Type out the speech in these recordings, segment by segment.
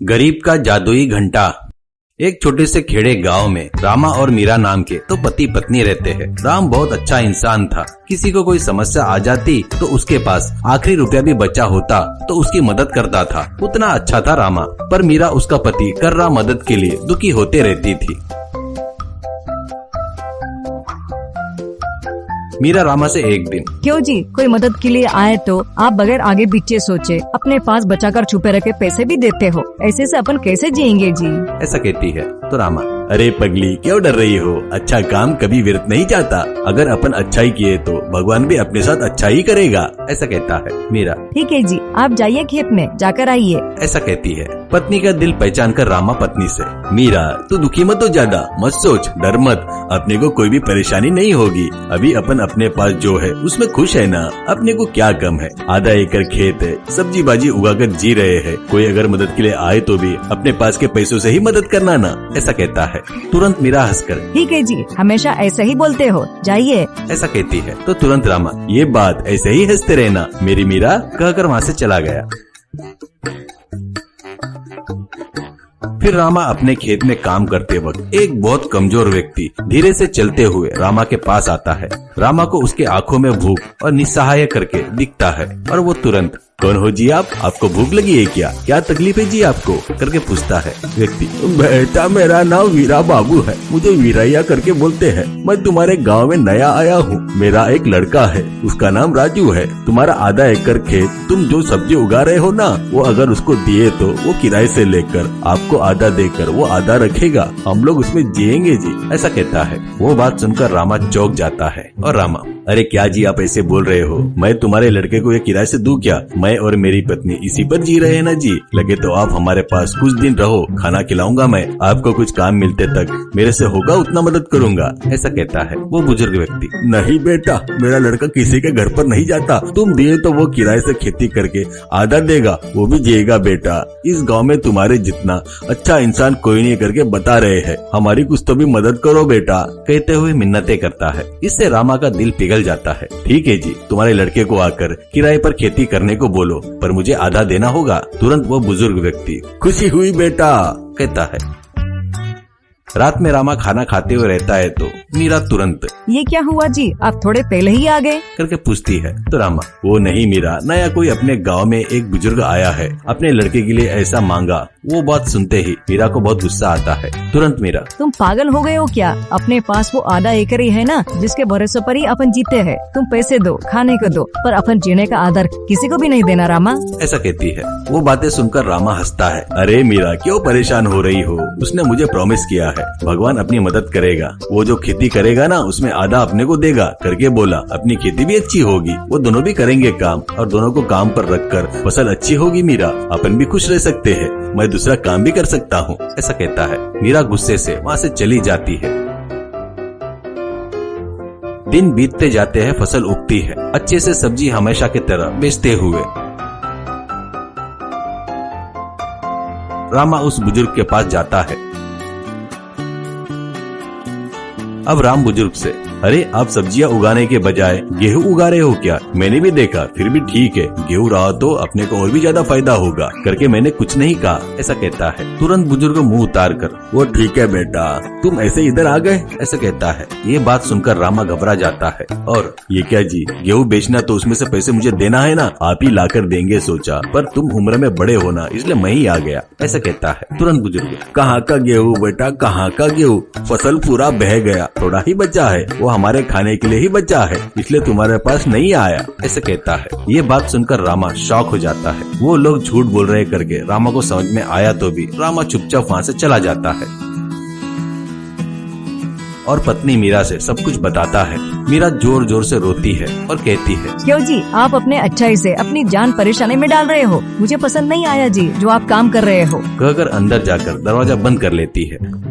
गरीब का जादुई घंटा। एक छोटे से खेड़े गांव में रामा और मीरा नाम के तो पति पत्नी रहते हैं। राम बहुत अच्छा इंसान था। किसी को कोई समस्या आ जाती तो उसके पास आखिरी रुपया भी बचा होता तो उसकी मदद करता था। उतना अच्छा था रामा। पर मीरा उसका पति कर रहा मदद के लिए दुखी होते रहती थी। मीरा रामा से एक दिन, क्यों जी, कोई मदद के लिए आए तो आप बगैर आगे पीछे सोचे अपने पास बचाकर छुपे रखे पैसे भी देते हो। ऐसे से अपन कैसे जिएंगे जी? ऐसा कहती है तो रामा, अरे पगली क्यों डर रही हो, अच्छा काम कभी व्यर्थ नहीं जाता। अगर अपन अच्छा ही किए तो भगवान भी अपने साथ अच्छा ही करेगा। ऐसा कहता है मीरा। ठीक है जी, आप जाइए खेत में, जाकर आइए। ऐसा कहती है। पत्नी का दिल पहचान कर रामा पत्नी से, मीरा तू दुखी मत हो, ज्यादा मत सोच, डर मत, अपने को कोई भी परेशानी नहीं होगी। अभी अपन अपने पास जो है उसमें खुश है ना, अपने को क्या कम है। आधा एकड़ खेत है, सब्जी बाजी उगाकर जी रहे हैं। कोई अगर मदद के लिए आए तो भी अपने पास के पैसों से ही मदद करना ना। ऐसा कहता है। तुरंत मीरा हंसकर, ठीक है जी, हमेशा ऐसे ही बोलते हो, जाइए। ऐसा कहती है तो तुरंत रामा, ये बात ऐसे ही हंसते रहना मेरी मीरा, कहकर वहाँ से चला गया। फिर रामा अपने खेत में काम करते वक्त एक बहुत कमजोर व्यक्ति धीरे से चलते हुए रामा के पास आता है। रामा को उसके आंखों में भूख और निस्सहाय करके दिखता है और वो तुरंत, कौन हो जी आप, आपको भूख लगी है क्या तकलीफ है जी आपको, करके पूछता है। व्यक्ति, बेटा मेरा नाम वीरा बाबू है, मुझे वीरैया करके बोलते हैं। मैं तुम्हारे गांव में नया आया हूँ। मेरा एक लड़का है, उसका नाम राजू है। तुम्हारा आधा एकड़ खेत तुम जो सब्जी उगा रहे हो ना, वो अगर उसको दिए तो वो किराए से लेकर आपको आधा देकर वो आधा रखेगा। हम लोग उसमें जिएंगे जी। ऐसा कहता है। वो बात सुनकर रामा चौंक जाता है और रामा, अरे क्या जी आप ऐसे बोल रहे हो, मैं तुम्हारे लड़के को ये किराए से दूं क्या? मैं और मेरी पत्नी इसी पर जी रहे हैं ना जी। लगे तो आप हमारे पास कुछ दिन रहो, खाना खिलाऊंगा मैं आपको, कुछ काम मिलते तक मेरे से होगा उतना मदद करूंगा। ऐसा कहता है वो बुजुर्ग व्यक्ति। नहीं बेटा, मेरा लड़का किसी के घर पर नहीं जाता। तुम दिए तो वो किराए से खेती करके आधा देगा, वो भी जिएगा बेटा। इस गाँव में तुम्हारे जितना अच्छा इंसान कोई नहीं करके बता रहे हैं। हमारी कुछ तो भी मदद करो बेटा, कहते हुए मिन्नतें करता है। इससे रामा का दिल पिघल जाता है। ठीक है जी, तुम्हारे लड़के को आकर किराए पर खेती करने को बोलो, पर मुझे आधा देना होगा। तुरंत वो बुजुर्ग व्यक्ति, खुशी हुई बेटा, कहता है। रात में रामा खाना खाते हुए रहता है तो मीरा तुरंत, ये क्या हुआ जी, आप थोड़े पहले ही आ गए, करके पूछती है। तो रामा, वो नहीं मीरा, नया कोई अपने गांव में एक बुजुर्ग आया है, अपने लड़के के लिए ऐसा मांगा। वो बात सुनते ही मीरा को बहुत गुस्सा आता है। तुरंत मीरा, तुम पागल हो गए हो क्या? अपने पास वो आधा एकड़ ही है ना, जिसके भरोसे पर ही अपन जीते हैं। तुम पैसे दो, खाने को दो, पर अपन जीने का आधार किसी को भी नहीं देना रामा। ऐसा कहती है। वो बातें सुनकर रामा हंसता है। अरे मीरा क्यों परेशान हो रही हो, उसने मुझे प्रॉमिस किया है भगवान अपनी मदद करेगा। वो जो खेती करेगा ना उसमें आधा अपने को देगा करके बोला। अपनी खेती भी अच्छी होगी, वो दोनों भी करेंगे काम और दोनों को काम पर रखकर फसल अच्छी होगी मीरा, अपन भी खुश रह सकते हैं, मैं दूसरा काम भी कर सकता हूँ। ऐसा कहता है। मीरा गुस्से से वहाँ से चली जाती है। दिन बीतते जाते हैं, फसल उगती है अच्छे से, सब्जी हमेशा की तरह बेचते हुए। रामा उस बुजुर्ग के पास जाता है। अब राम बुजुर्ग से, अरे आप सब्जियां उगाने के बजाय गेहूं उगा रहे हो क्या? मैंने भी देखा, फिर भी ठीक है, गेहूं रहा तो अपने को और भी ज्यादा फायदा होगा, करके मैंने कुछ नहीं कहा। ऐसा कहता है। तुरंत बुजुर्ग मुंह उतार कर, वो ठीक है बेटा, तुम ऐसे इधर आ गए, ऐसा कहता है। ये बात सुनकर रामा घबरा जाता है और ये क्या जी, गेहूं बेचना तो उसमें से पैसे मुझे देना है ना, आप ही लाकर देंगे सोचा, पर तुम उम्र में बड़े हो ना, इसलिए मैं ही आ गया। ऐसा कहता है। तुरंत बुजुर्ग, कहाँ का गेहूं बेटा, कहाँ का गेहूं, फसल पूरा बह गया, थोड़ा ही बचा है, वो हमारे खाने के लिए ही बचा है, इसलिए तुम्हारे पास नहीं आया। ऐसे कहता है। ये बात सुनकर रामा शॉक हो जाता है। वो लोग झूठ बोल रहे करके रामा को समझ में आया तो भी रामा चुपचाप वहाँ से चला जाता है और पत्नी मीरा से सब कुछ बताता है। मीरा जोर जोर से रोती है और कहती है, क्यों जी, आप अपने अच्छाई से अपनी जान परेशानी में डाल रहे हो, मुझे पसंद नहीं आया जी जो आप काम कर रहे हो, कहकर अंदर जाकर दरवाजा बंद कर लेती है।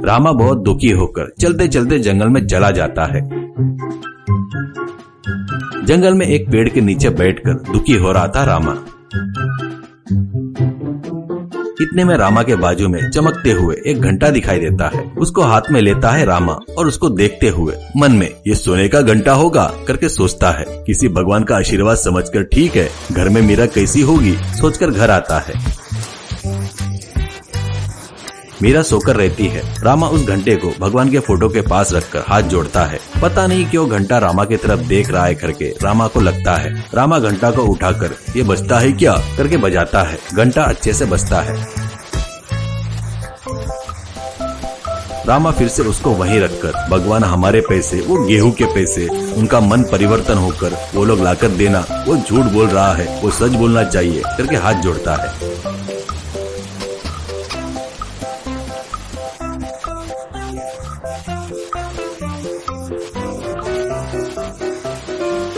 रामा बहुत दुखी होकर चलते चलते जंगल में चला जाता है। जंगल में एक पेड़ के नीचे बैठकर दुखी हो रहा था रामा। इतने में रामा के बाजू में चमकते हुए एक घंटा दिखाई देता है। उसको हाथ में लेता है रामा और उसको देखते हुए मन में ये सोने का घंटा होगा करके सोचता है। किसी भगवान का आशीर्वाद समझकर ठीक है, घर में मीरा कैसी होगी सोचकर घर आता है। मीरा सोकर रहती है। रामा उस घंटे को भगवान के फोटो के पास रखकर हाथ जोड़ता है। पता नहीं क्यों घंटा रामा की तरफ देख रहा है करके रामा को लगता है। रामा घंटा को उठाकर ये बजता है क्या करके बजाता है। घंटा अच्छे से बजता है। रामा फिर से उसको वहीं रखकर भगवान हमारे पैसे, वो गेहूं के पैसे, उनका मन परिवर्तन होकर वो लोग लाकर देना, वो झूठ बोल रहा है, वो सच बोलना चाहिए करके हाथ जोड़ता है।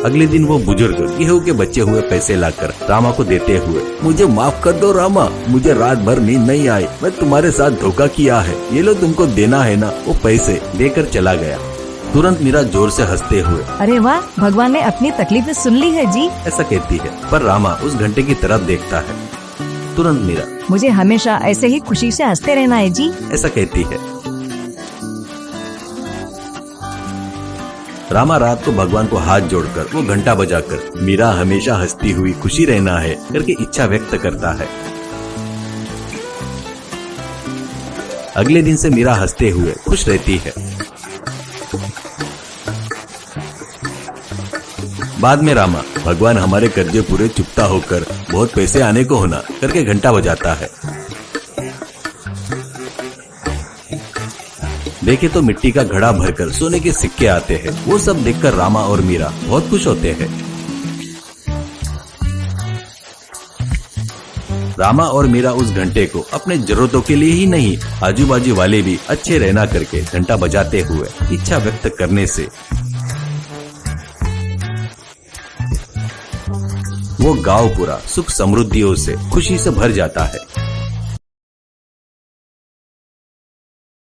अगले दिन वो बुजुर्ग गेहूं के बचे हुए पैसे लाकर रामा को देते हुए, मुझे माफ कर दो रामा, मुझे रात भर नींद नहीं आई, मैं तुम्हारे साथ धोखा किया है, ये लो तुमको देना है ना, वो पैसे देकर चला गया। तुरंत मीरा जोर से हंसते हुए, अरे वाह, भगवान ने अपनी तकलीफें सुन ली है जी, ऐसा कहती है। पर रामा उस घंटे की तरफ देखता है। तुरंत मीरा, मुझे हमेशा ऐसे ही खुशी से हंसते रहना है जी, ऐसा कहती है। रामा रात को भगवान को हाथ जोड़कर वो घंटा बजाकर मीरा हमेशा हंसती हुई खुशी रहना है करके इच्छा व्यक्त करता है। अगले दिन से मीरा हंसते हुए खुश रहती है। बाद में रामा भगवान हमारे कर्जे पूरे चुकता होकर बहुत पैसे आने को होना करके घंटा बजाता है। देखे तो मिट्टी का घड़ा भरकर सोने के सिक्के आते हैं। वो सब देखकर रामा और मीरा बहुत खुश होते हैं। रामा और मीरा उस घंटे को अपने जरूरतों के लिए ही नहीं, आजू बाजू वाले भी अच्छे रहना करके घंटा बजाते हुए इच्छा व्यक्त करने से वो गांव पूरा सुख समृद्धियों से खुशी से भर जाता है।